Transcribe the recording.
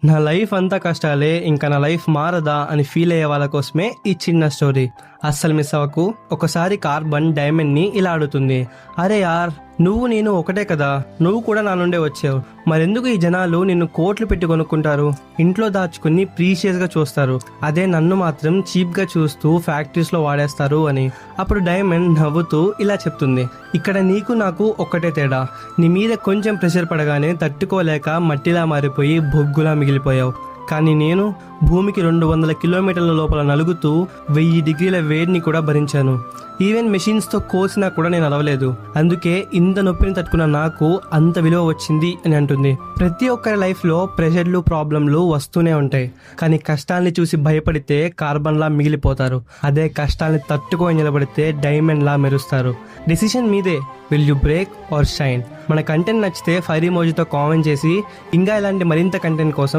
నా లైఫ్ అంతా కష్టాలే, ఇంకా నా లైఫ్ మారదా అని ఫీల్ అయ్యే వాళ్ళ కోసమే ఈ చిన్న స్టోరీ. అస్సలు మిస్ అవ్వకు. ఒకసారి కార్బన్ డైమండ్ని ఇలా అడుగుతుంది, అరే యార్, నువ్వు నేను ఒకటే కదా, నువ్వు కూడా నా నుండే వచ్చావు, మరెందుకు ఈ జనాలు నిన్ను కోట్లు పెట్టి కొనుక్కుంటారు, ఇంట్లో దాచుకుని ప్రీషియస్గా చూస్తారు, అదే నన్ను మాత్రం చీప్గా చూస్తూ ఫ్యాక్టరీస్లో వాడేస్తారు అని. అప్పుడు డైమండ్ నవ్వుతూ ఇలా చెప్తుంది, ఇక్కడ నీకు నాకు ఒక్కటే తేడా, నీ మీద కొంచెం ప్రెషర్ పడగానే తట్టుకోలేక మట్టిలా మారిపోయి బొగ్గులా మిగిలిపోయావు, కానీ నేను భూమికి 200 కిలోమీటర్ల లోపల నలుగుతూ 1000 డిగ్రీల వేడిని కూడా భరించాను. ఈవెన్ మెషిన్స్తో కోసినా కూడా నేను అలవలేదు. అందుకే ఇంత నొప్పిని తట్టుకున్న నాకు అంత విలువ వచ్చింది అని అంటుంది. ప్రతి ఒక్కరి లైఫ్లో ప్రెషర్లు, ప్రాబ్లంలు వస్తూనే ఉంటాయి. కానీ కష్టాల్ని చూసి భయపడితే కార్బన్లా మిగిలిపోతారు. అదే కష్టాల్ని తట్టుకొని నిలబడితే డైమండ్లా మెరుస్తారు. డెసిషన్ మీదే. Will you break are shine? మన కంటెంట్ నచ్చితే ఫైర్ ఎమోజీతో కామెంట్ చేసి ఇంకా ఇలాంటి మరింత కంటెంట్ కోసం